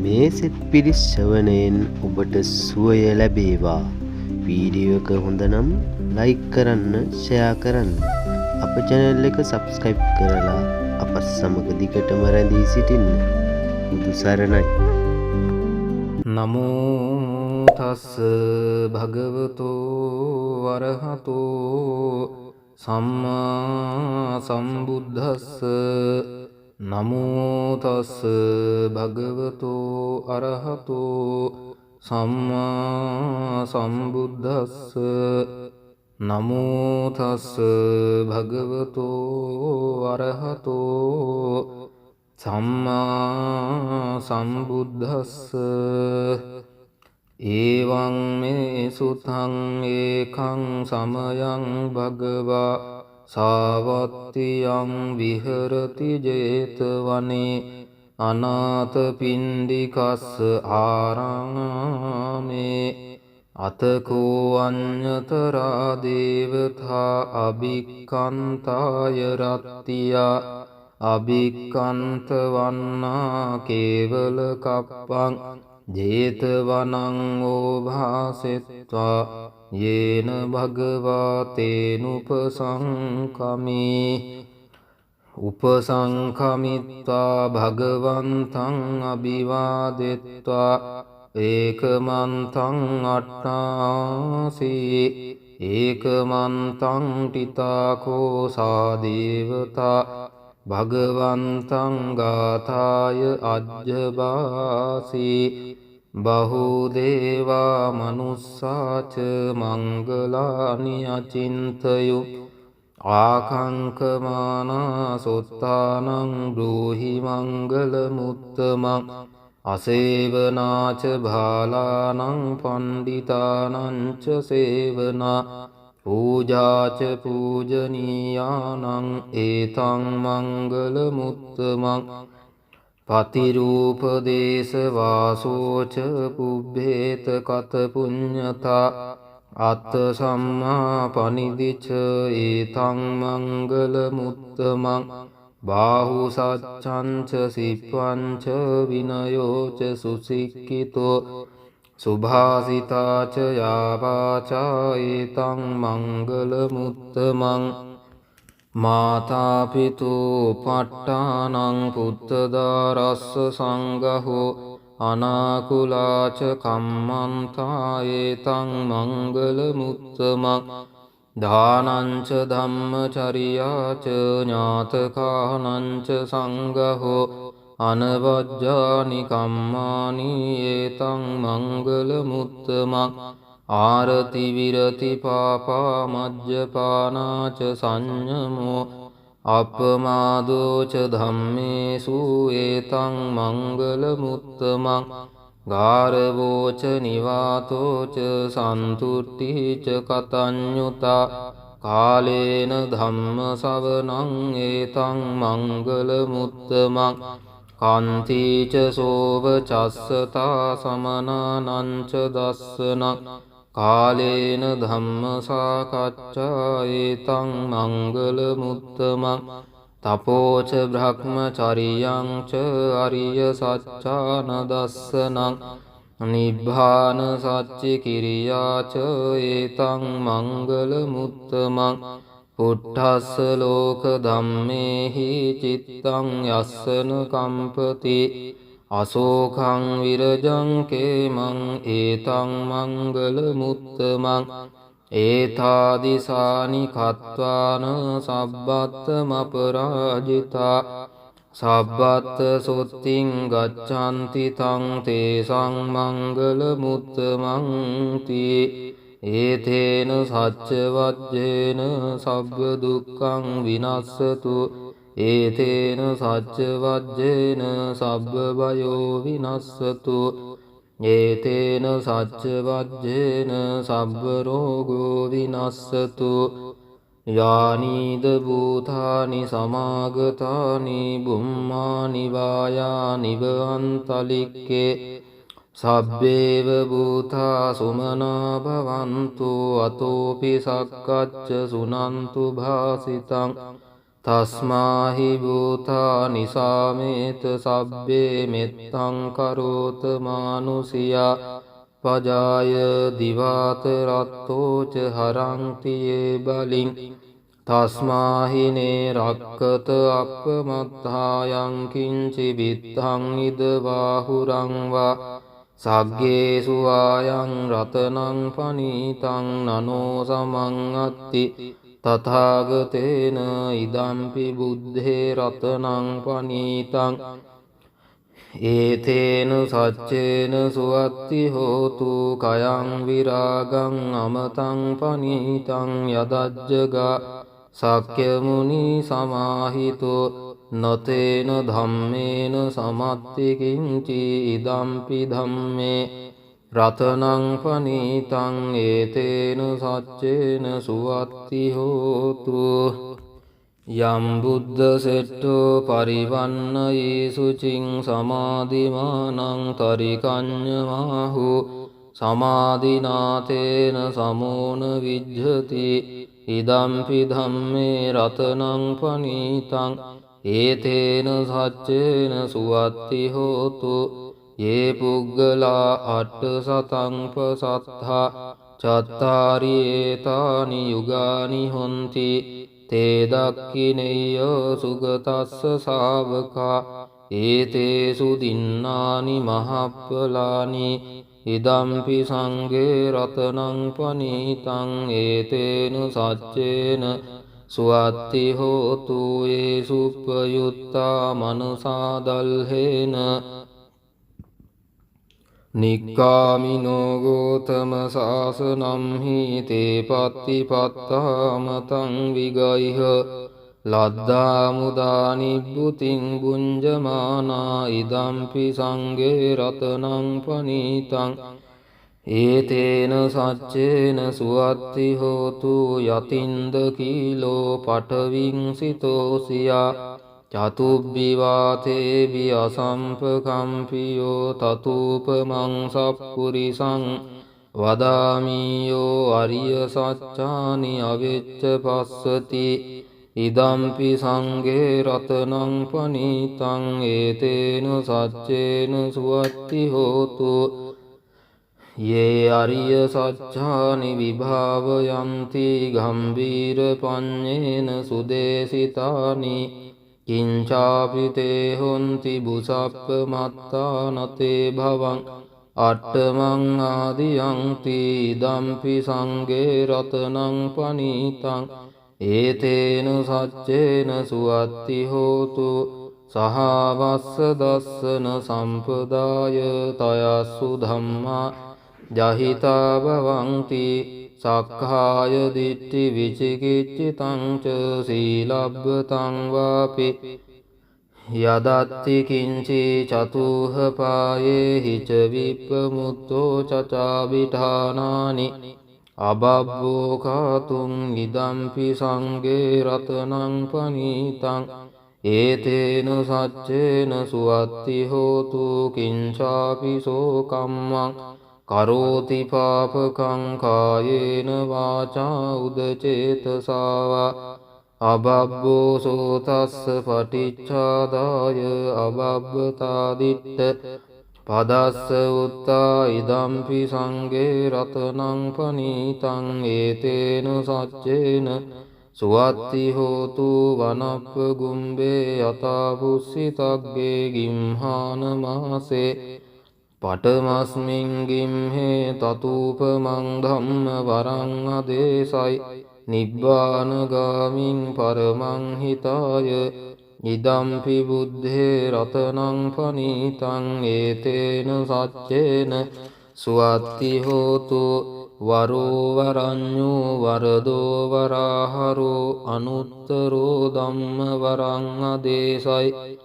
මේ සෙත් පිරිස් ශ්‍රවණයෙන් ඔබට සුවය ලැබේවා. වීඩියෝ එක හොඳ නම් ලයික් කරන්න, ෂෙයා කරන්න. අප channel එක subscribe කරලා අප සමග දිගටම රැඳී සිටින්න. බුදු සරණයි. නමෝ තස් භගවතෝ වරහතෝ සම්මා සම්බුද්දස්ස. නමෝ තස් භගවතෝ අරහතෝ සම්මා සම්බුද්දස්ස. නමෝ තස් භගවතෝ අරහතෝ සම්මා සම්බුද්දස්ස. ඒවං මේ සුතං ඒකං සමයං භගවා සාවත්තියං විහරති ජේතවනේ අනාථපිණ්ඩිකස්ස ආරාමේ අතකෝ අඤ්ඤතරා දේවතා අභික්ඛන්තාය රත්තියා අභික්ඛන්ත වන්නා කේවල කප්පං ජේතවනං ඕභාසෙත්වා යේන භගවා තේනුපසංකමී. උපසංකමිත්වා භගවන්තං අභිවාදෙත්වා ඒකමන්තං අට්ඨාසී ඒකමන්තං ටිතාකෝ සාදේවතා භගවන්තං ගාථාය අජ්ජබාසී. බහුදේවා මනුස්සාච මංගලානි අචින්තයු ආකංකමානා සොත්තානං බ්‍රූහි මංගල මුත්තමං අසේවනාච භාලානං පණ්ඩිතානං ච සේවනා පූජාච පූජනීයානං ඒතං මංගල මුත්තමං පතිරූපදේශ වාසෝච පුබ්බේත කත පුඤ්ඤතා අත්ථ සම්මා පනිදිච ඒතං මංගල මුත්තමං බාහු සච්ඡංච සිප්පංච විනයෝච සුසික්ඛිතෝ සුභාසිතාච යාවාචා ඒතං මංගල මුත්තමං මාතාපිතෝ පට්ඨානං පුත්තදාරස්ස සංඝහෝ අනාකුලාච කම්මන්තා ඒතං මංගල මුත්තමං දානංච ධම්මචරියාච ඥාතකානංච සංඝහෝ අනවජ්ජානි කම්මානි ඒතං මංගල මුත්තමං ආරති විරති පාපා මජ්ජපානාච සංයමෝ අප්පමාදෝච ධම්මේසු ඒතං මංගල මුත්තමං ගාරවෝච නිවාතෝච සන්තුට්ඨිච කතඤ්ඤුතා කාලේන ධම්ම සවනං ඒතං මංගල මුත්තමං කාන්තිච සෝව චස්සතා සමනානංච දස්සනං කාලේන ධම්ම සාකච්ඡා ඒතං මංගල මුත්තමං තපෝච බ්‍රහ්මචරියං ච අරිය සච්ඡාන දස්සනං නිබ්බාන සච්චි කිරියාච ඒතං මංගල මුත්තමං පුට්ඨස්ස ලෝක ධම්මේහි චිත්තං යස්සන කම්පති අශෝකං විරජං කේමං ඒතං මංගල මුත්තමං ඒතාදිසානි කତ୍වාන සබ්බත්තමපරාජිතා සබ්බත්ත සොත්තිං ගච්ඡanti තං තේසං මංගල මුත්තමං තී ඒතේන සච්ච වජ්ජේන සබ්බ දුක්ඛං විනස්සතු ඒතේන සච්ච වජ්ජේන සබ්බ භයෝ විනස්සතු ඒතේන සච්ච වජ්ජේන සබ්බ රෝගෝ විනස්සතු යානීද භූතානි සමාගතානි බුම්මානි වායානි වන්තලික්කේ සබ්බේව භූතා සුමනා භවන්තු අතෝපි සක්කච්ච සුනන්තු භාසිතං තස්මාහි භූතානි සාමේත සබ්බේ මෙත්තං කරෝත මානුසියා පජාය දිවාත රත්තෝච හරන්තියේ බලින් තස්මාහිනේ රක්කත අප්පමත්තායං කිංචි විත්තං ඉද වාහුරං වා සග්ගේසු ආයං රතනං පනීතං නනෝ සමං අත්ති තථාගතේන ඉදම්පි බුද්ධේ රතනං පනීතං ඒතේන සච්චේන සුවත්ති හෝතු කයං විරාගං අමතං පනීතං යදජ්ජගා සක්්‍යමුනි සමාහිතෝ නතේන ධම්මේන සමත්ති කිංචි ඉදම්පි ධම්මේ රතනං පනීතං ඒතේන සච්චේන සුවත්ති හෝතු යම් බුද්ධ සෙට්ඨෝ පරිවන්නයේසු චින් සමාධිමානං තරිකඤ්ඤමාහු සමාධිනාතේන සමෝන විජ්ජති ඉදම්පි ධම්මේ රතනං පනීතං ඒතේන සච්චේන සුවත්ති හෝතු යේ පුග්ගලා අට්ඨ සතං පසත්තා චත්තාරි ඒතානි යුගානි හොන්ති තේ දක්ඛිනේය සුගතස්ස ශාවකා ඒතේසු දින්නානි මහප්පලානි ඉදම්පි සංඝේ රතනං පනීතං ඒතේන සච්චේන සුවත්ති හෝතු යේසුප්පයුත්තා මනසා දල්හේන නික්කාමිනෝ ගෝතම සාසනම් හි තේ පත්තිපත්තාමතං විගයිහ ලද්දා මුදා නිබ්බුතින් බුඤ්ජමානා ඉදම්පි සංඝේ රතනං පනීතං ඒතේන සච්චේන සුවත්ති හෝතු යතින්ද කීලෝ පඨවින් සිතෝසියා චතුබ්බිවාතේ වියසම්පකම්පියෝ තතූපමං සප්පුරිසං වදාමියෝ අරිය සච්චානි අවෙච්ච පස්සති ඉදම්පි සංඝේ රතනං පනීතං ඒතේන සච්චේන සුවත්ති හෝතු යේ අරිය සච්චානි විභාවයන්ති ගම්බීර පඤ්ඤේන සුදේසිතානි කිංචාපිතේ හොන්ති බුසප්ප මත්තානතේ භවං අට්ඨමං ආදියන්ති ඉදම්පි සංඝේ රතනං පනීතං ඒතේන සච්චේන සුවත්ති හෝතු සහවස්ස දස්සන සම්පදාය තයස්සු ධම්මා ජහිතා භවಂತಿ සක්ඛාය දිට්ඨි විචිකිච්ඡිතං ච සීලබ්බතං වාපි යදත්ති කිංචි චතුහ පායේ හිච විප්පමුත්තෝ චචාවිඨානානි අබබ්බෝ කාතුං ඉදම්පි සංඝේ රතනං පනීතං ඒතේන සච්චේන සුවත්ති හෝතු කිංචාපි සෝ කම්මං කරෝති පාපකං කායේන වාචා උදචේතසාවා අබබ්බෝ සෝතස්ස පටිච්චාදාය අබබ්බතාදිට්ඨ පදස්ස උත්තා ඉදම්පි සංඝේ රතනං පනීතං ඒතේන සච්චේන සුවත්ති හෝතු වනප්ප ගුම්බේ යතා පුස්සිතග්ගේ ගිම්හාන මාසේ පඨමස්මින් ගිම්හේ තතූපමං ධම්ම වරං අදේසයි නිබ්බානගාමින් පරමං හිතාය ඉදම්පි බුද්ධේ රතනං පනීතං ඒතේන සච්චේන සුවත්ති හෝතු වරෝ වරඤ්ඤෝ වරදෝ වරාහරෝ අනුත්තරෝ ධම්ම වරං අදේසයි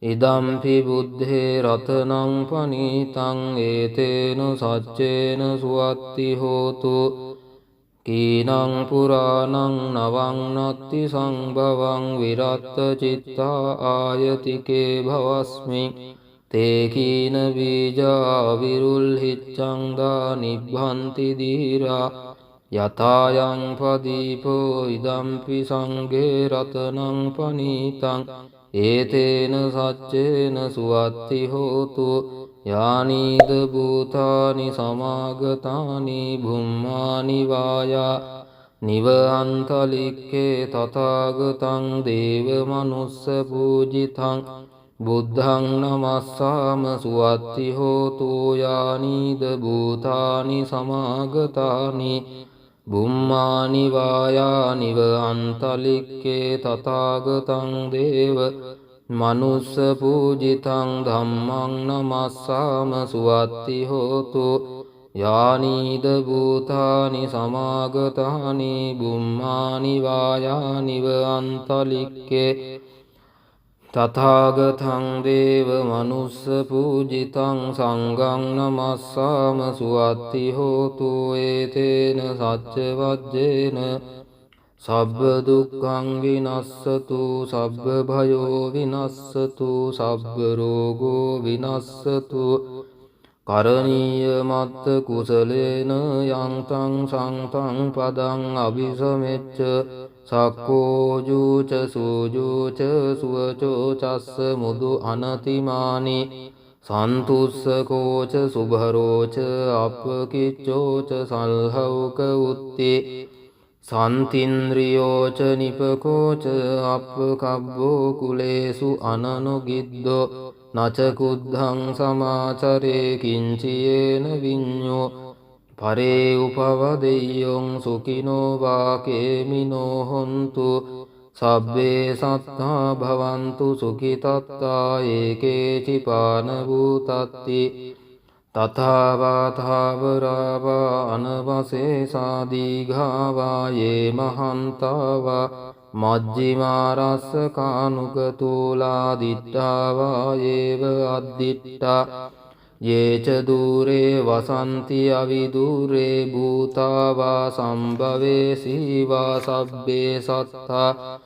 ඉදම්පි බුද්ධේ රතනං පනීතං ඒතේන සච්චේන සුවත්ති හෝතු කීනං පුරාණං නවං නත්ති සංභවං විරත්ත චිත්තා ආයතිකේ භවස්මින් තේ කීන බීජා විරුල්හිච්ඡං දා නිබ්බන්ති දීරා යතායං පදීපෝ ඉදම්පි සංඝේ රතනං පනීතං ඒතේන සච්චේන සුවත්ති හෝතු යානීද භූතානි සමාගතානි භුම්මානි වායා නිව අන්තලික්කේ තථාගතං දේව මනුස්ස පූජිතං බුද්ධං නමස්සාම සුවත්ති හෝතු යානීද භූතානි සමාගතානි බුම්මානි වායානිව අන්තලික්කේ තථාගතං දේව මනුස්ස පූජිතං ධම්මං නමස්සාම සුවත්ති හෝතු යානීද භූතානි සමාගතානි බුම්මානි වායානිව අන්තලික්කේ තථාගතං දේව මනුස්ස පූජිතං සංඝං නමස්සාම සුවත්ති හෝතු ඒතේන සච්ච වජ්ජේන සබ්බ දුක්ඛං විනස්සතු සබ්බ භයෝ විනස්සතු සබ්බ රෝගෝ විනස්සතු කරණීය මත්ත කුසලේන යන්තං සංතං පදං අபிසමෙච්ච සක්කෝ ජූච සූජූච සුවචෝ චස්ස මුදු අනතිමානි සන්තුස්සකෝච සුභරෝච අපකිච්චෝච සල්හෞක උත්ති සන්තින්ද්‍රියෝච නිපකෝච අපකබ්බෝ කුලේසු අනනුගිද්දෝ නච කුද්ධං සමාචරේ කිංචියේන විඤ්ඤෝ පරේ උපවදෙය්‍යොං සුඛිනෝ වාකේමිනෝ හොන්තු සබ්බේ සත්තා භවන්තු සුඛිතත්තා ඒකේචිපාන භූතත්ති තථාවාථාවරාවා අනවසේසා දීඝාවා යේ මහන්තාවා මජ්ජිමාරස්ස කානුකතූලා දිට්ඨාවා ඒව අද්දිට්ඨා යේච දූරේ වසන්ති අවිදූරේ භූතාවා සම්භවේ සීවා සබ්බේ සත්තා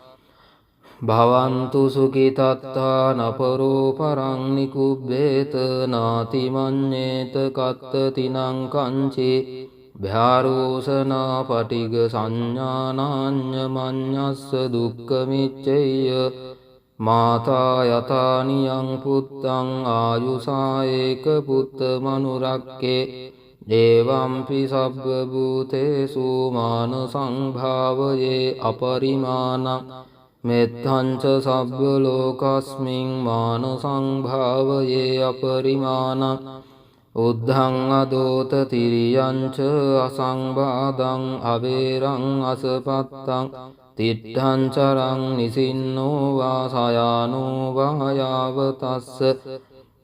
භවන්තු සුඛිතත්තා නපරෝ පරං නිකුබ්බේත නාති මඤ්ඤේත කත්තතිනං කංචි භ්‍යාරෝසනා පටිග සංඥානාඤ්ඤ මඤ්ඤස්ස දුක්ඛ මිච්ඡය මාතා යතානියං පුත්තං ආයුසා ඒක පුත්ත මනුරක්කේ දේවම්පි සබ්බ භූතේසු මාන සංභාවයේ අපරිමාණං මෙත්තංච සබ්බ ලෝකස්මින් මාන සංභාවයේ අපරිමාණං උද්ධං අදෝත තිරියංච අසංබාධං අවේරං අසපත්තං තිට්ඨං චරං නිසින්නෝ වාසයානෝ වායාවතස්ස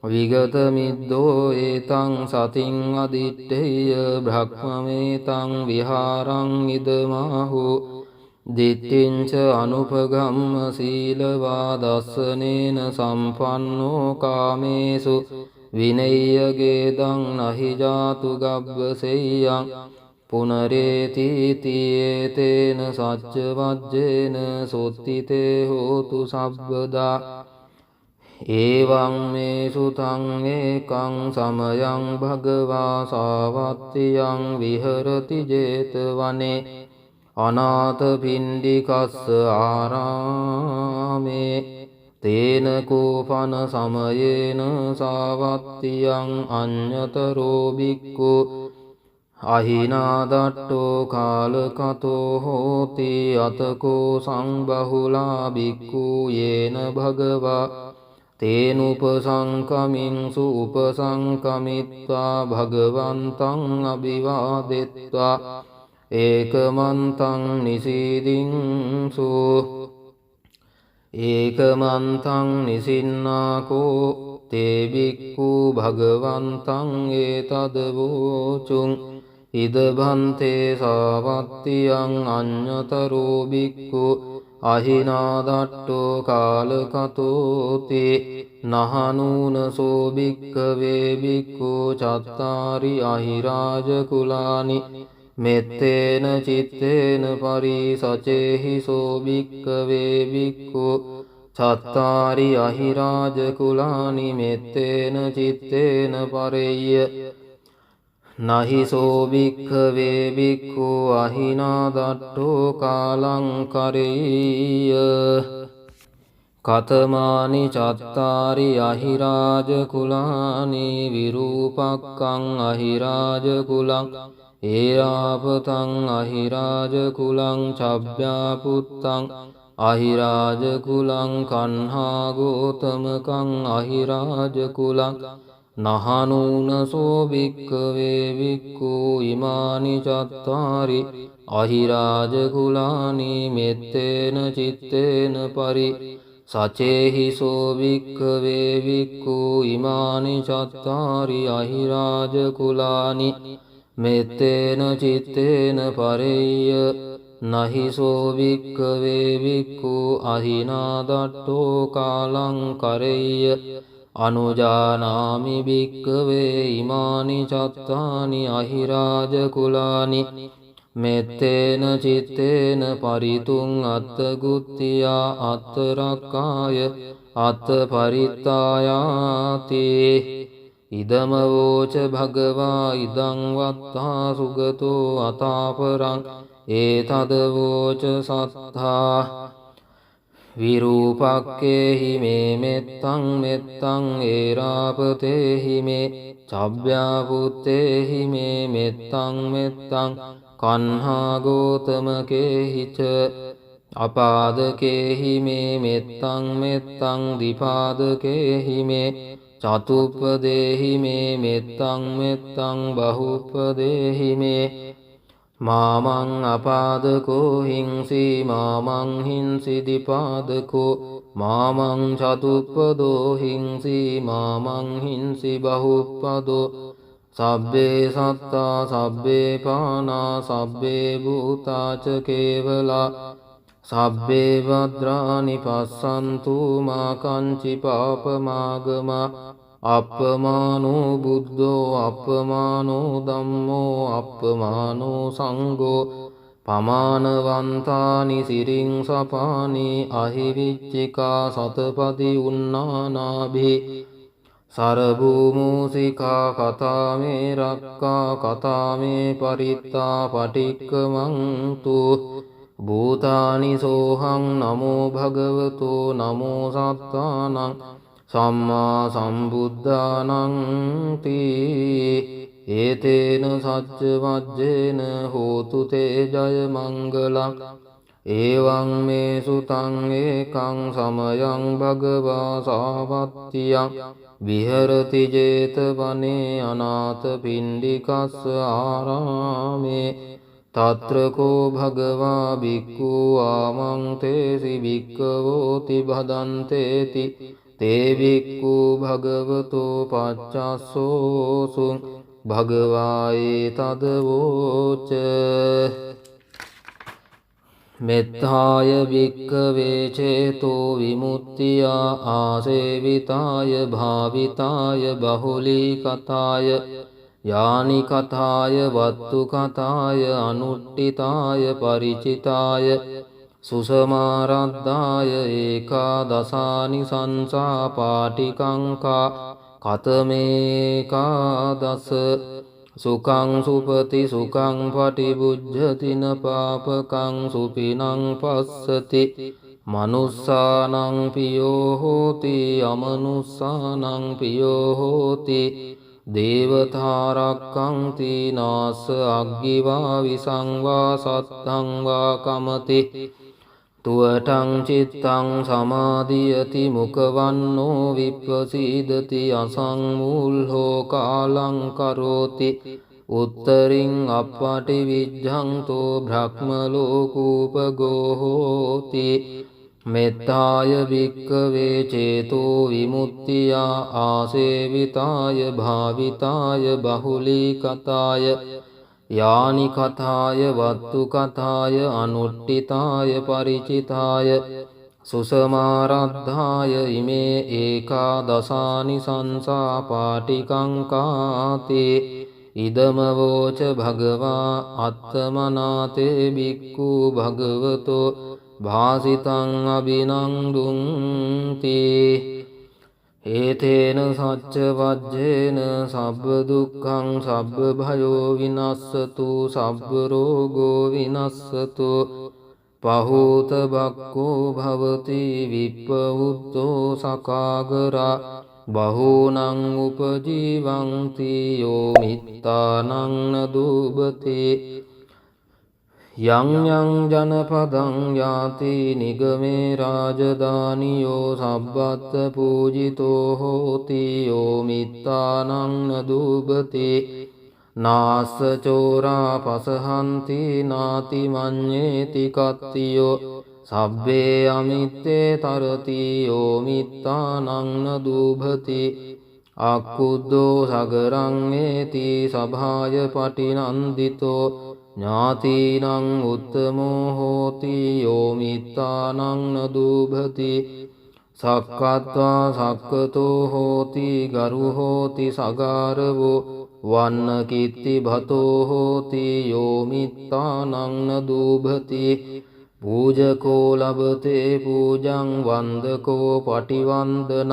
විගත මිද්දෝ ඒතං සතින් අදිත්තේය බ්‍රහ්මමේතං විහාරං ඉදමාහු දිට්ඨිංච අනුපගම්ම සීලවා දස්සනේන සම්පන්නෝ කාමේසු විනය්‍යගේදං නහි ජාතු ගබ්බසෙය්‍යං පුනරේතිතියේතේන සච්ච වජ්ජේන සොත්තිතේ හෝතු සබ්බදා ඒවං මේ සුතං ඒකං සමයං භගවා සාවත්තියං විහරති 제තවනේ අනාථ පිණ්ඩිකස්ස ආරාමේ තේන කෝපන සමයේන සාවත්තියං අඤ්ඤතරෝ බික්ඛු අහිනාදට්ඨෝ කාලකතෝ හෝති අතකෝ සංබහුලා බික්ඛු යේන භගවා තේනුපසංකමින්සු උපසංකමිත්වා භගවන්තං අභිවාදෙත්වා ඒකමන්තං නිසීදින්සු ඒකමන්තං නිසින්නාකෝ තේ බික්ඛු භගවන්තං ඒතදවෝචුං ඉදභන්තේ සාවත්තියං අඤ්ඤතරෝ බික්ඛු අහිනාදට්ඨෝ කාලකතෝති නහනූනසෝ බික්ඛවේ බික්ඛු චත්තාරි අහිරාජ කුලානි මෙත්තේන චිත්තේන පරිසචේහි සෝ බික්ඛවේ බික්ඛු චත්තාරි අහිරාජ කුලානි මෙත්තේන චිත්තේන පරෙය්‍ය නහිසෝ භික්ඛවේ භික්ඛු අහිනාදට්ඨෝ කාලං කරෙය්‍ය කතමානි චත්තාරි අහිරාජ කුලානි විරූපක්ඛං අහිරාජ කුලං ඒරාපතං අහිරාජ කුලං චබ්බ්‍යාපුත්තං අහිරාජ කුලං කන්හා ගෝතමකං අහිරාජ කුලං නහනූනසෝ භික්ඛවේ භික්ඛු ඉමානි චත්තාරි අහිරාජ කුලානි මෙත්තේන චිත්තේන පරි සචේහිසෝ භික්ඛවේ භික්ඛු ඉමානි චත්තාරි අහිරාජ කුලානි මෙත්තේන චිත්තේන පරෙය්‍ය නහිසෝ භික්ඛවේ භික්ඛු අහිනාදට්ඨෝ කාලං කරෙය්‍ය අනුජානාමි භික්ඛවේ ඉමානි චත්තානි අහිරාජ කුලානි මෙත්තේන චිත්තේන පරිතුං අත්තගුත්තියා අත්තරක්කාය අත්තපරිත්තායාති ඉදම වෝච භගවා ඉදං වත්තා සුගතෝ අතාපරං ඒතද වෝච සත්තා විරූපක්කේහි මේ මෙත්තං මෙත්තං ඒරාපතේහි මේ චබ්බ්‍යාපුත්තේහි මේ මෙත්තං මෙත්තං කන්හා ගෝතමකේහිච අපාදකේහි මේ මෙත්තං මෙත්තං දිපාදකේහි මේ චතුප්පදේහි මේ මෙත්තං මෙත්තං බහුප්පදේහි මේ මාමං අපාදකෝ හිංසි මාමං හිංසි දිපාදකෝ මාමං චතුප්පදෝ හිංසි මාමං හිංසි බහුප්පදෝ සබ්බේ සත්තා සබ්බේ පානා සබ්බේ භූතාච කේවලා සබ්බේ වද්රානි පස්සන්තු මා කංචි පාපමාගමා අප්පමානෝ බුද්ධෝ අප්පමානෝ ධම්මෝ අප්පමානෝ සංඝෝ පමානවන්තානි සිරින් සපානි අහිවිච්චිකා සතපති උන්නානාභි සරභූමූසිකා කතාමේ රක්කා කතාමේ පරිත්තා පටික්කමන්තු භූතානි සෝහං නමෝ භගවතෝ නමෝ සත්තානං සම්මා සම්බුද්ධානං තී ඒතේන සච්ච වජ්ජේන හෝතු තේ ජය මංගලං එවං මේ සුතං ඒකං සමයං භගවා සාවත්තියං විහෙරති 제තවනේ අනාථ පිණ්ඩිකස්ස ආරාමේ තත්‍රකෝ භගවා භික්ඛු ආමං තේසි භික්ඛවෝති භදන්තේති තේ භික්ඛු භගවතෝ පච්චස්සෝසුං භගවායේ තදවෝච මෙත්තාය භික්ඛවේ චේතෝ විමුක්තියා ආසේවිතාය භාවිතාය බහුලී කතාය යානි කතාය වත්තු කතාය අනුට්ඨිතාය පරිචිතාය සුසමාරද්ධාය ඒකාදසානි සංසා පාටිකංකා කතමේකාදස සුඛං සුපති සුඛං පටිබුද්ධතින පාපකං සුපිනං පස්සති මනුස්සානං පියෝ හෝති අමනුස්සානං පියෝ හෝති දේවතාරක්ඛන්ති නාස අග්ගිවා විසංවා සත්තං වා කමති තුවටං චිත්තං සමාධියති මුඛවන්නෝ විප්පසීදති අසංමූල්හෝ කාලං කරෝති උත්තරින් අප්පටි විජ්ජන්තෝ බ්‍රහ්මලෝකූපගෝ හෝති මෙත්තාය භික්ඛවේ චේතෝ විමුක්තියා ආසේවිතාය භාවිතාය බහුලී කතාය යානි කතාය වත්තු කතාය අනුට්ඨිතාය පරිචිතාය සුසමාරද්ධාය ඉමේ ඒකාදසානි සංසා පාටිකංකාතේ ඉදම වෝච භගවා අත්තමනාතේ භික්ඛු භගවතෝ භාසිතං අබිනන්දුන්ති ඒතේන සච්ච වජ්ජේන සබ්බ දුක්ඛං සබ්බ භයෝ විනස්සතු සබ්බ රෝගෝ විනස්සතු පහූත බක්ඛෝ භවති විප්පවුත්තෝ සකාගරා බහූනං උපජීවಂತಿ යෝ මිත්තානං නදුබතේ යං යං ජනපදං යාති නිගමේ රාජධානියෝ සබ්බත් පූජිතෝ හෝති යෝ මිත්තානං නදුබතේ නාස්ස චෝරා පසහන්ති නාති මඤ්ඤේති කත්තියෝ සබ්බේ අමිත්තේ තරති යෝ මිත්තානං නදුබති අක්කුද්දෝ සගරං ඒති සභාය පටිනන්දිතෝ ඥාතිනං උත්තමෝ හෝති යෝ මිත්තානං නදුබති සක්කත්වා සක්කතෝ හෝති ගරු හෝති සගාරවෝ වන්න කිත්ති භතෝ හෝති යෝ මිත්තානං නදුබති පූජකෝ ලබතේ පූජං වන්දකෝ පටිවන්දනං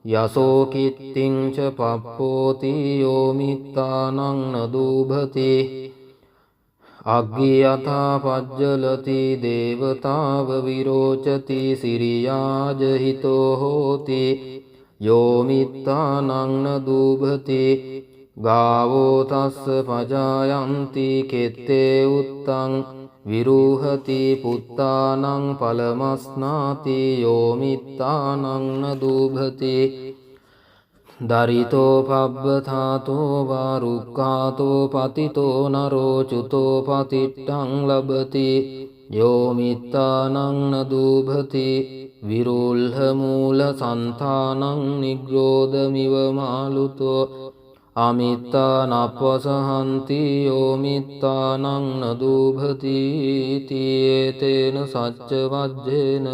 යසෝ කිත්තිං ච පප්පෝති යෝ මිත්තානං නදුබති අග්ගියථා පජ්ජලති දේවතාව විරෝචති සිරියාජහිතෝ හෝති යෝ මිත්තානං නදුබති ගාවෝ තස්ස පජායන්ති කෙත්තේ උත්තං විරූහති පුත්තානං පලමස්නාති යෝ මිත්තානං නදුබති දරිතෝ පබ්බථාතෝ වා රුක්ඛාතෝ පතිතෝ නරෝ චුතෝ පතිට්ඨං ලබති යෝ මිත්තානං නදුබති විරුල්හ මූල සන්තානං නිග්‍රෝධමිව මාලුතෝ අමිත්තානප්පසහන්ති යෝ මිත්තානං නදුබති තේන සච්ච වජ්ජේන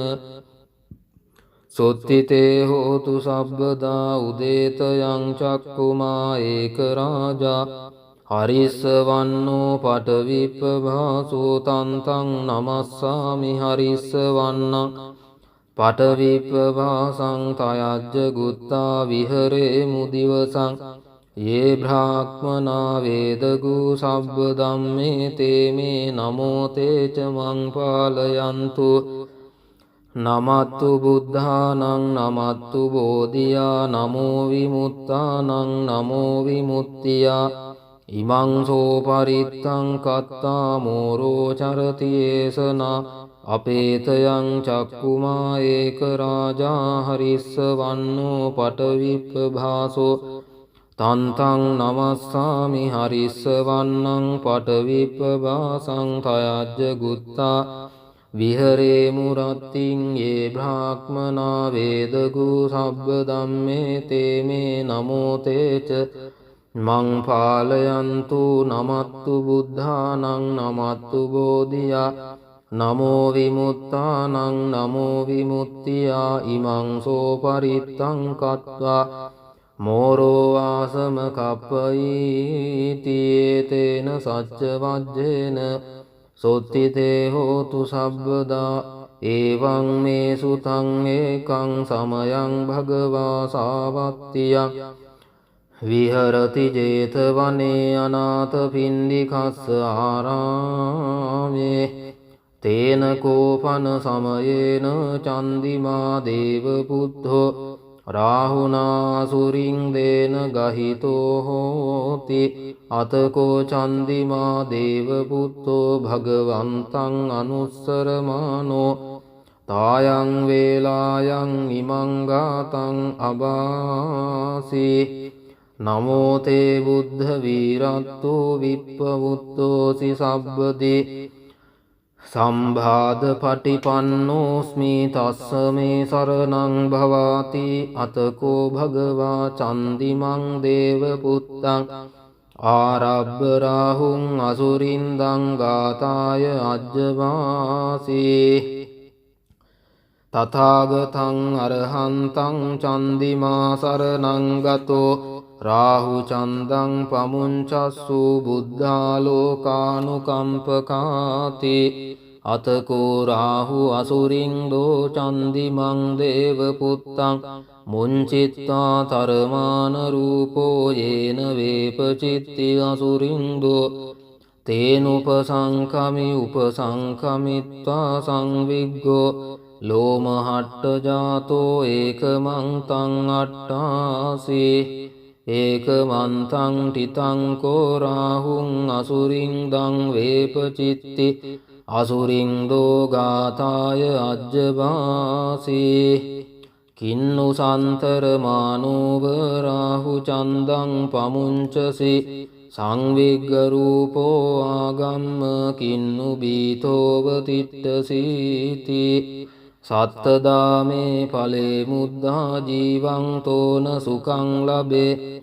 සොත්තිතේ හෝතු සබ්බදා උදේතයං චක්කුමා ඒක රාජා හරිස්සවන්නෝ පටවිප්පභාසෝ තන්තං නමස්සාමි හරිස්සවන්නං පටවිප්පභාසං තයජ්ජ ගුත්තා විහරේ මුදිවසං යේ බ්‍රාහ්මනා වේදගු සබ්බ ධම්මේ තේ මේ නමෝ තේච මං පාලයන්තු නමත්තු බුද්ධානං නමත්තු බෝධියා නමෝ විමුක්තානං නමෝ විමුක්තියා ඉමං සෝ පරිත්තං කත්තා මෝරෝ චරති ඒසනා අපේතයං චක්කුමා ඒක රාජා හරිස්සවන්නෝ පටවිප්පභාසෝ තන්තං නමස්සාමි හරිස්සවන්නං පටවිප්පභාසං තයජ්ජ ගුත්තා විහරේ මුරත්තිං යේ බ්‍රාහ්මනා වේදගු සබ්බ ධම්මේ තේ මේ නමෝ තේච මං පාලයන්තු නමත්තු බුද්ධානං නමත්තු බෝධියා නමෝ විමුක්තානං නමෝ විමුක්තියා ඉමං සෝ පරිත්තං කତ୍වා මෝරෝ ආසම කප්පයිති තේන සච්ච වජ්ජේන සොත්තිතේ හෝතු සබ්බදා ඒවං මේ සුතං ඒකං සමයං භගවා සාවත්තියං විහරති ජේතවනේ අනාථ පින්ඩිකස්ස ආරාමේ තේන කෝපන සමයේන චන්දිමා දේව පුද්ධෝ රාහුනාසුරින් දේන ගහිතෝ හෝති අතකෝ චන්දිමා දේව පුත්තෝ භගවන්තං අනුස්සරමානෝ තායං වේලායන් ඉමං ගාතං අබාසී නමෝ තේ බුද්ධ වීරත්තෝ විප්පවුත්තෝසි සබ්බදී සම්භාද පටිපන්නෝස්මි තස්ස මේ සරණං භවාති අතකෝ භගවා චන්දිමං දේව පුත්තං ආරබ්බ රාහුං අසුරින්දං ගාතාය අජ්ජවාසී තථාගතං අරහන්තං චන්දිමා සරණං ගතෝ රාහු චන්දං පමුංචස්සු බුද්ධාලෝකානුකම්පකාති අතකෝ රාහු අසුරින්දෝ චන්දිමං දේව පුත්තං මුංචිත්වා තරමාන රූපෝ යේන වේපචිත්ති අසුරින්දෝ තේනුපසංකමි උපසංකමිත්වා සංවිග්ගෝ ලෝමහට්ට ජාතෝ ඒකමන්තං අට්ඨාසී ඒකමන්තං ටිතං කෝ රාහුං අසුරින්දං වේපචිත්ති අසුරින්දෝ ගාථාය අජ්ජභාසී කින්නු සන්තරමානෝව රාහු චන්දං පමුංචසි සංවිග්ගරූපෝ ආගම්ම කින්නු බීතෝව තිට්ඨසීති සත්තදාමේ ඵලේ මුද්ධා ජීවං තෝන සුඛං ලබේ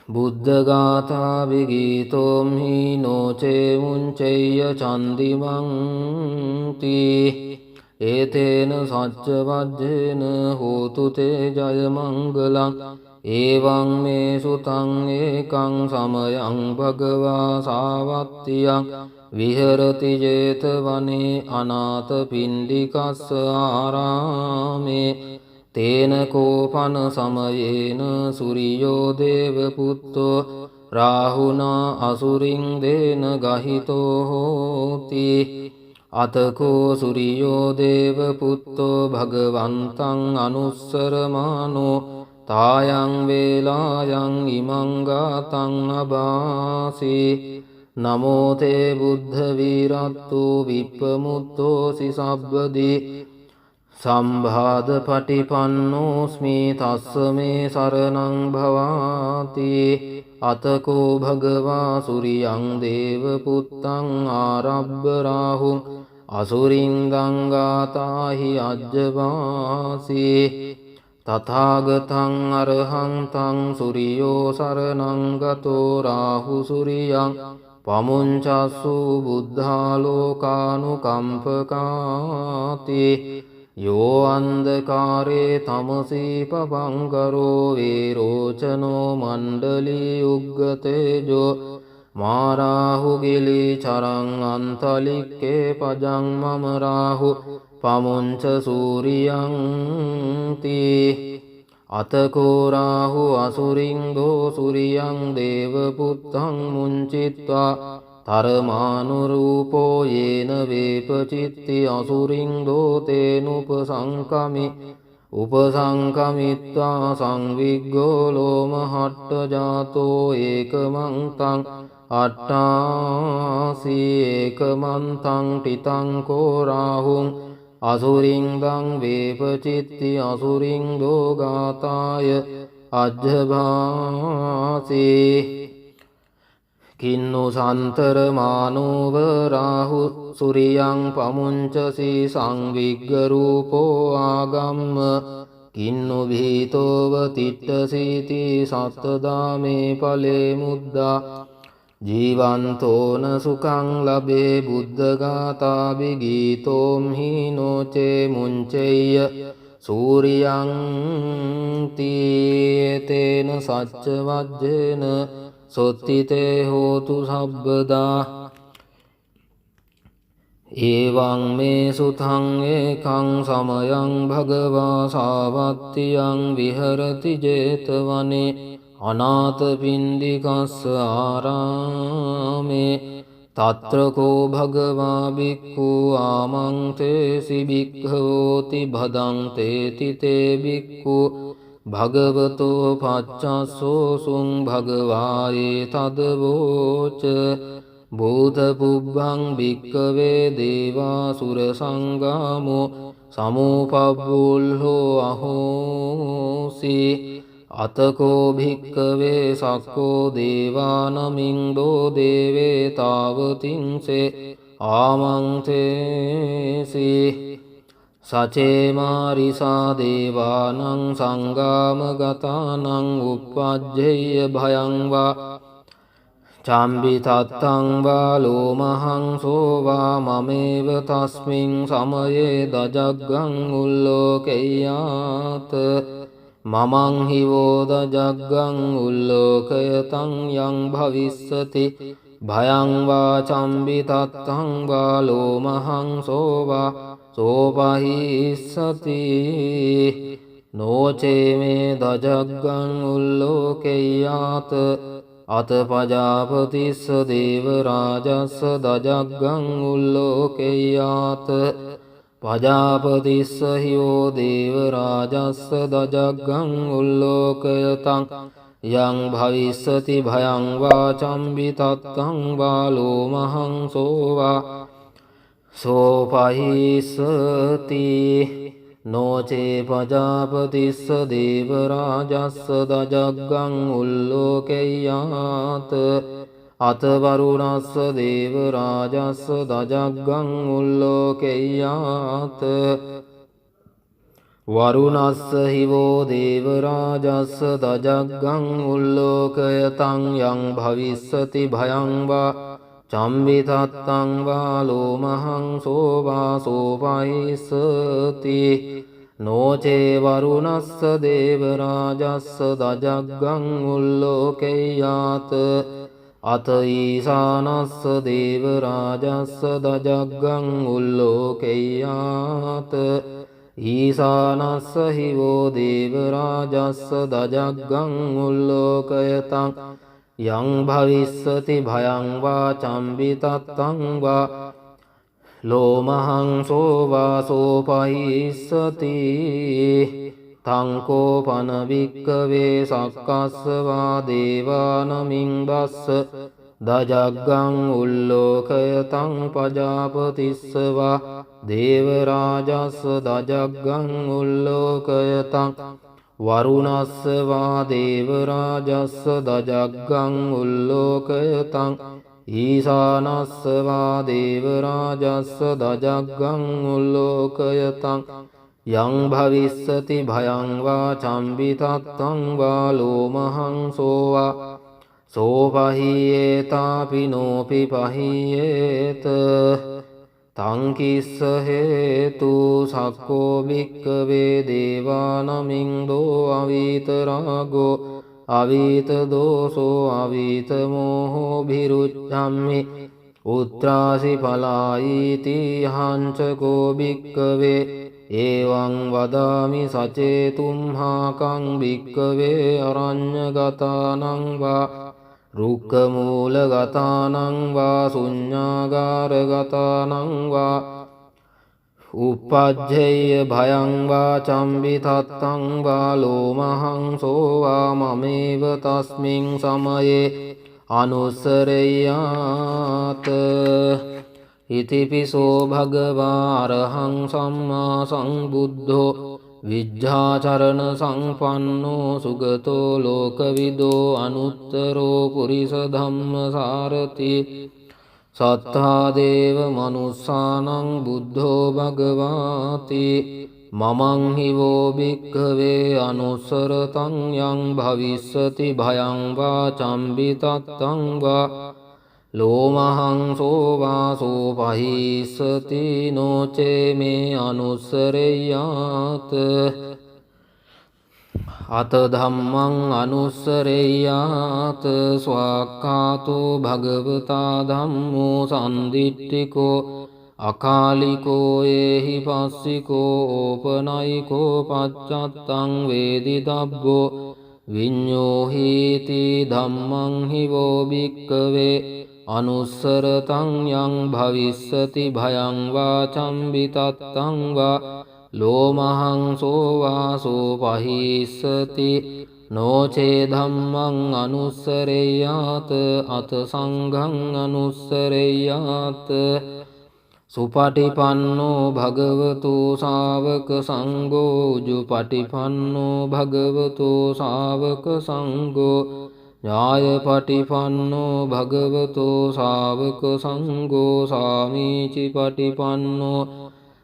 බුද්ධ ගාථා විගීතෝම් හීනෝචේ මුංචෙය්‍ය චන්දිමං තී ඒතේන සච්ච වජ්ජේන හෝතු තේ ජය මංගලං ඒවං මේ සුතං ඒකං සමයං භගවා සාවත්තියං විහෙරති ජේතවනේ අනාථ පිණ්ඩිකස්ස ආරාමේ තේන කෝපන සමයේන සුරියෝ දේව පුත්තෝ රාහුනා අසුරින් දේන ගහිතෝ හෝති අතකෝ සුරියෝ දේව පුත්තෝ භගවන්තං අනුස්සරමානෝ තායං වේලායන් ඉමං ගාතං අභාසී නමෝ තේ බුද්ධ වීරත්තෝ විප්පමුත්තෝසි සබ්බදී සම්භාද පටිපන්නෝස්මි තස්ස මේ සරණං භවාති අතකෝ භගවා සුරියං දේව පුත්තං ආරබ්බ රාහුං අසුරින්දං ගාතාහි අජ්ජවාසී තථාගතං අරහං තං සුරියෝ සරණං ගතෝ රාහු සුරියං පමුංචස්සු බුද්ධාලෝකානුකම්පකාති යෝ අන්ධකාරේ තමසී පබංකරෝ වේරෝචනෝ මණ්ඩලී උග්ගතේජෝ මාරාහු ගිලි චරං අන්තලික්කේ පජං මම රාහු පමුංච සූරියං තී අතකෝ රාහු අසුරින්දෝ සුරියං දේව පුත්තං මුංචිත්වා තරමානුරූපෝ යේන වේපචිත්ති අසුරින්දෝ තේනුපසංකමි උපසංකමිත්වා සංවිග්ගෝ ලෝමහට්ට ජාතෝ ඒකමන්තං අට්ඨාසී ඒකමන්තං ටිතං කෝ රාහුං අසුරින්දං වේපචිත්ති අසුරින්දෝ ගාථාය අජ්ජභාසී කින්නු සන්තරමානෝව රාහු සුරියං පමුංචසි සංවිග්ගරූපෝ ආගම්ම කින්නු භීතෝව තිට්ඨසීති සත්තදාමේ ඵලේ මුද්දා ජීවන්තෝන සුඛං ලබේ බුද්ධ ගාථා විගීතෝම් හීනෝචේ මුංචෙය්‍ය සූරියං තීතේන සච්ච වජ්ජේන සොත්තිතේ හෝතු සබ්බදා ඒවං මේ සුතං ඒකං සමයං භගවා සාවත්තියං විහෙරති ජේතවනේ අනාථ පිණ්ඩිකස්ස ආරාමේ තත්‍රකෝ භගවා බික්ඛු ආමන්තේසි බික්ඛවෝති භදංතේති තේ බික්ඛු භගවතෝ පච්චස්සෝ සුං භගවායේ තදවෝච බෝධ පුබ්බං භික්ඛවේ දේවාසුර සංගාමෝ සමෝපබ්බුල්හෝ අහෝසි අතකෝ භික්ඛවේ සක්කෝ දේවානමින්දෝ දේවේ තාවතින්සේ ආමන්තේසි සචේමාරිසා දේවානං සංගාමගතානං උප්පජ්ජේය භයං වා චම්බි තත්තං වා ලෝමහං සෝවා මමේව තස්මින් සමයේ දජග්ගං උල්ලෝකෙය්‍යාත මමං හිවෝ දජග්ගං උල්ලෝකයතං යං භවිස්සති භයං වා චම්බි තත්තං වා ලෝමහං සෝවා සෝපහිස්සති නෝචේ මේ දජග්ගං උල්ලෝකෙය්‍යාත අත පජාපතිස්ස දේව රාජස්ස දජග්ගං උල්ලෝකෙය්‍යාත පජාපතිස්ස හියෝ දේව රාජස්ස දජග්ගං උල්ලෝකයතං යං භවිස්සති භයං වා චම්බිතත්තං වා ලෝමහං සෝවා සෝපහිස්සති නෝචේ පජාපතිස්ස දේව රාජස්ස දජග්ගං උල්ලෝකෙය්‍යාත අත වරුණස්ස දේව රාජස්ස දජග්ගං උල්ලෝකෙය්‍යාත වරුණස්ස හිවෝ දේව රාජස්ස දජග්ගං උල්ලෝකයතං යං භවිස්සති භයං වා චම්බිතත්තං වා ලෝමහං සෝවා සෝපහිස්සති නෝචේ වරුණස්ස දේව රාජස්ස දජග්ගං උල්ලෝකෙය්‍යාත අත ඊසානස්ස දේව රාජස්ස දජග්ගං උල්ලෝකෙය්‍යාත ඊසානස්ස හිවෝ දේව රාජස්ස දජග්ගං උල්ලෝකයතං යං භවිස්සති භයං වා චම්බිතත්තං වා ලෝමහං සෝවා සෝපහිස්සති තං කෝපන භික්ඛවේ සක්කස්සවා දේවානමින් බස්ස දජග්ගං උල්ලෝකයතං පජාපතිස්සවා දේව රාජස්ස දජග්ගං උල්ලෝකයතං වරුණස්සවා දේව රාජස්ස දජග්ගං උල්ලෝකයතං ඊසානස්සවා දේව රාජස්ස දජග්ගං උල්ලෝකයතං යං භවිස්සති භයං වා චම්බිතත්තං වා ලෝමහං සෝවා සෝපහියේතාපි නෝපි පහියේත තං කිස්ස හේතු සක්කෝ භික්ඛවේ දේවානමින් දෝ අවීත රාගෝ අවීත දෝසෝ අවීත මෝහෝ භිරුච්ඡම්මි උත්‍රාසි පලායිති හංචකෝ භික්ඛවේ එවං වදාමි සචේතුම්හාකං භික්ඛවේ අරඤ්ඤගතානං වා රුක්ඛමූලගතානං වා ශුඤ්ඤාගාරගතානං වා uppajjeyya භයං වා චම්බිතත්තං වා ලෝමහං සෝවා මමේව තස්මින් සමයේ අනුස්සරෙය්‍යාත ඉතිපිසෝ භගවා අරහං සම්මා සම්බුද්ධෝ විජ්ජාචරණ සංපන්නෝ සුගතෝ ලෝකවිදෝ අනුත්තරෝ පුරිස ධම්මසාරති සත්තා දේව මනුස්සානං බුද්ධෝ භගවාති මමං හිවෝ භික්ඛවේ අනුස්සරතං යං භවිස්සති භයං වා චම්බිතත්තං වා ලෝමහං සෝවා සෝපහිස්සති නෝචේ මේ අනුස්සරෙය්‍යාත අත ධම්මං අනුස්සරෙය්‍යාත ස්වාක්ඛාතෝ භගවතා ධම්මෝ සම්දිට්ඨිකෝ අකාලිකෝ ඒහි පස්සිකෝ ඕපනයිකෝ පච්චත්තං වේදිතබ්බෝ විඤ්ඤෝහීති ධම්මං හිවෝ භික්ඛවේ අනුස්සරතං යං භවිස්සති භයං වා චම්බිතත්තං වා ලෝමහං සෝවා සෝපහිස්සති නෝචේ ධම්මං අනුස්සරෙය්‍යාත අත සංඝං අනුස්සරෙය්‍යාත සුපටිපන්නෝ භගවතු ශාවක සංඝෝ උජුපටිපන්නෝ භගවතු ශාවක සංඝෝ ඥායපටිපන්නෝ භගවතු ශාවක සංඝෝ සාමීචි පටිපන්නෝ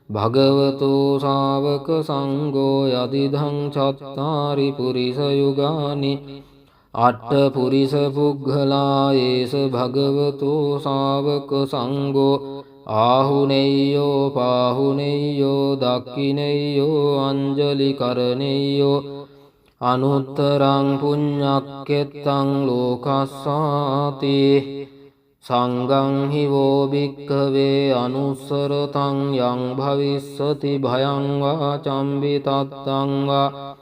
භගවතු ශාවක සංඝෝ යදිදං චත්තාරි පුරිස යුගානි අට්ඨ පුරිස පුග්ගලා ඒස භගවතු ශාවක සංඝෝ ආහුනේයෝ පාහුනේයෝ දක්ඛිනේයෝ අංජලි කරණේයෝ අනුත්තරං පුඤ්ඤක්කෙත්තං ලෝකස්සාති සංඝං හි වෝ භික්ඛවේ අනුස්සරතං යං භවිස්සති භයං වා චම්බි තත්තං වා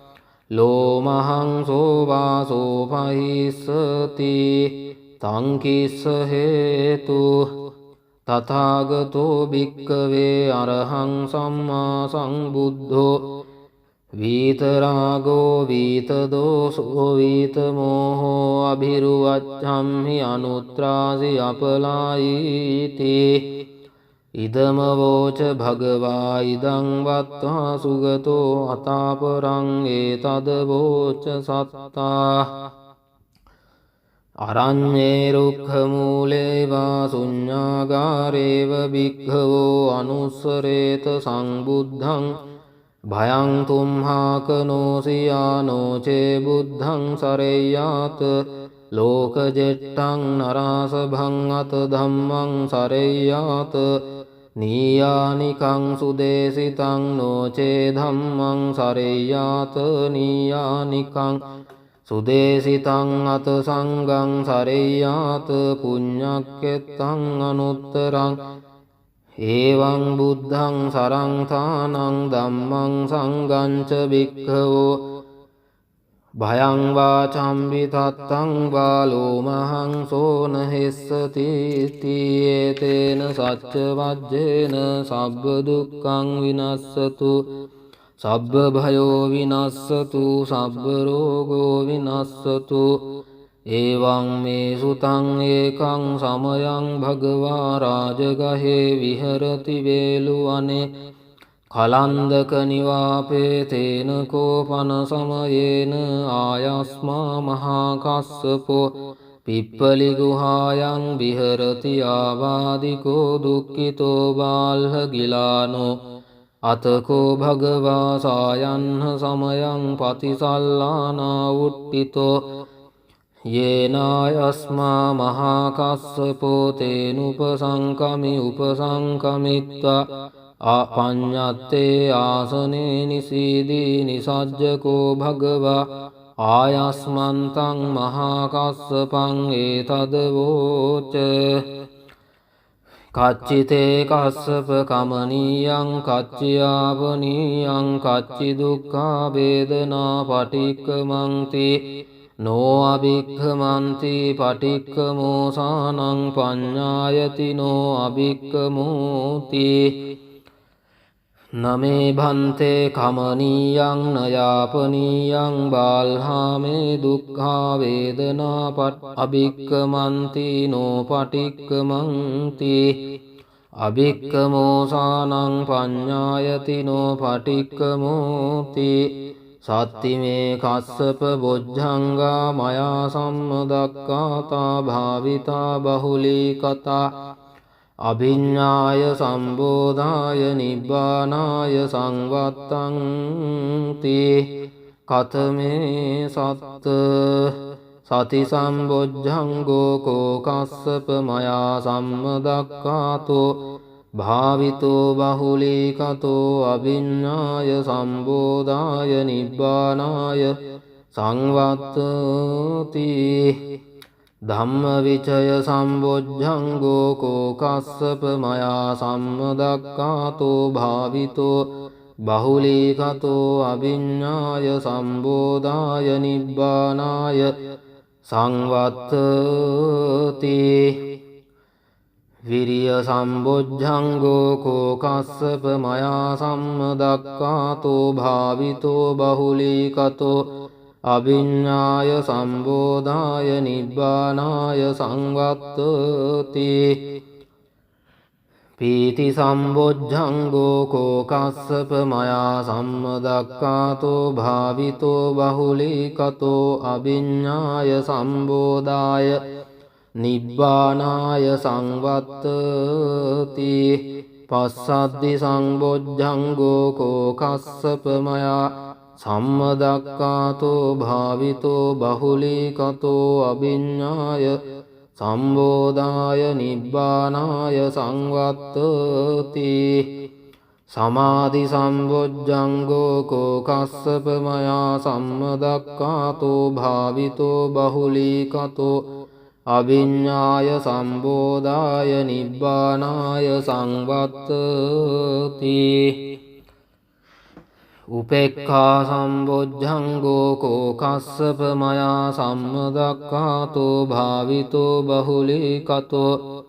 ලෝමහං සෝවාසෝ පහිස්සති තං කිස්ස හේතු තථාගතෝ භික්ඛවේ අරහං සම්මා සම්බුද්ධෝ වීතරාගෝ වීතදෝසෝ වීතමෝහෝ අභිරුවච්ඡම්හි අනුත්‍රාසි අපලායීති ඉදම වෝච භගවා ඉදං වත්වා සුගතෝ අතාපරං ඒතද වෝච සත්තා අරඤ්ඤේ රුක්ඛ මූලේ වා ශුඤ්ඤාගාරේව භික්ඛවෝ අනුස්සරේත සංබුද්ධං භයං තුම්හාකනෝසියානෝ චේ බුද්ධං සරෙය්‍යාත ලෝකජෙට්ටං නරාසභං අත ධම්මං සරෙය්‍යාත නීයානිකං සුදේසිතං නෝචේ ධම්මං සරෙය්‍යාත නීයානිකං සුදේසිතං අත සංඝං සරෙය්‍යාත පුඤ්ඤක්කෙත්තං අනුත්තරං එවං බුද්ධං සරං ධම්මං සංඝං ච භික්ඛවෝ භයං වා චම්බි තත්තං වා ලෝමහං සෝන හෙස්සති තීයේතේන සච්ච වජ්ජේන සබ්බ දුක්ඛං විනස්සතු සබ්බ භයෝ විනස්සතු සබ්බ රෝගෝ විනස්සතු එවං මේ සුතං ඒකං සමයං භගවා රාජගහේ විහෙරති වේලුවනේ කලන්දක නිවාපේ තේන කෝපන සමයේන ආයස්මා මහා කස්සපෝ පිප්පලි ගුහායන් විහෙරති ආවාදිකෝ දුක්ඛිතෝ බාල්හ ගිලානෝ අතකෝ භගවා සායන්හ සමයං පතිසල්ලානා උට්ඨිතෝ යේනායස්මා මහා කස්සපෝ තේනුපසංකමි උපසංකමිත්වා අපඤ්ඤත්තේ ආසනේ නිසීදී නිසජ්ජකෝ භගවා ආයස්මන්තං මහා කස්සපං ඒතද වෝච කච්චිතේ කස්සප කමනීයං කච්චියාපනීයං කච්චි දුක්ඛා වේදනා පටික්කමන්ති නෝ අභික්ඛමන්ති පටික්කමෝසානං පඤ්ඤායති නෝ අභික්ඛමෝති නමේ භන්තේ කමනීයං නයාපනීයං බාල්හාමේ දුක්ඛා වේදනා අභික්ඛමන්ති නෝ පටික්කමන්ති අභික්ඛමෝසානං පඤ්ඤායති නෝ පටික්කමෝති සත්තිමේ කස්සප බොජ්ජංගා මයා සම්මදක්ඛාතා භාවිතා බහුලී කතා අභිඤ්ඤාය සම්බෝධාය නිබ්බානාය සංවත්තං තී කතමේ සත්ත සති සම්බොජ්ජංගෝ කෝ කස්සප මයා සම්මදක්ඛාතෝ භාවිතෝ බහුලී කතෝ අභිඤ්ඤාය සම්බෝධාය නිබ්බානාය සංවත්තති ධම්මවිචය සම්බොජ්ජංගෝ කෝ කස්සප මයා සම්මදක්ඛාතෝ භාවිතෝ බහුලී කතෝ අභිඤ්ඤාය සම්බෝධාය නිබ්බානාය සංවත්තති විරිය සම්බොජ්ජංගෝ කෝ කස්සප මයා සම්මදක්ඛාතෝ භාවිතෝ බහුලී කතෝ අභිඤ්ඤාය සම්බෝධාය නිබ්බානාය සංවත්තති පීති සම්බොජ්ජංගෝ කෝ කස්සප මයා සම්මදක්ඛාතෝ භාවිතෝ බහුලී කතෝ අභිඤ්ඤාය සම්බෝධාය නිබ්බානාය සංවත්තති පස්සද්ධි සම්බොජ්ජංගෝ කෝ කස්සප මයා සම්මදක්ඛාතෝ භාවිතෝ බහුලී කතෝ අභිඤ්ඤාය සම්බෝධාය නිබ්බානාය සංවත්තති සමාධි සම්බොජ්ජංගෝ කෝ කස්සප මයා සම්මදක්ඛාතෝ භාවිතෝ බහුලී කතෝ අභිඤ්ඤාය සම්බෝධාය නිබ්බානාය සංවත්තති උපේක්ඛා සම්බොජ්ජංගෝ කෝ කස්සප මයා සම්මදක්ඛාතෝ භාවිතෝ බහුලීකතෝ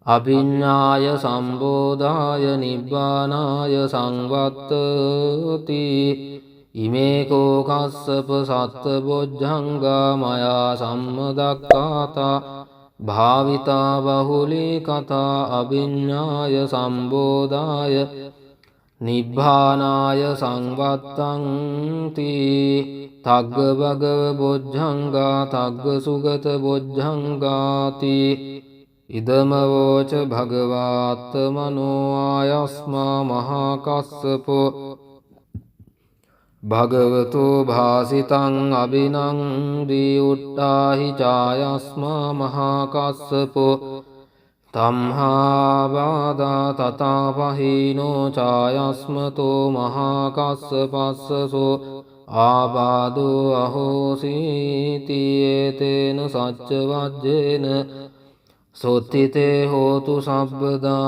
අභිඤ්ඤාය සම්බෝධාය නිබ්බානාය සංවත්තති ඉමේ කෝ කස්සප සත්බොජ්ජංගා මයා සම්මදක්ඛාතා භාවිතා බහුලීකතා අභිඤ්ඤාය සම්බෝධාය නිබ්බානාය සංවත්තන්ති තග්ග භගව බොජ්ජංගා තග්ග සුගත බොජ්ජංගාති ඉදමවෝච භගවාත්තමනෝ ආයස්මා මහා කස්සපෝ භගවතු භාසිතං අභිනන්දී උට්ටාහි චායස්මා මහා කස්සපෝ තම්හා බාදා තථාපහීනෝ ඡායස්මතෝ මහා කස්සපස්සසෝ ආබාධෝ අහෝසීති ඒතේන සච්ච වජ්ජේන සොත්තිතේ හෝතු සබ්බදා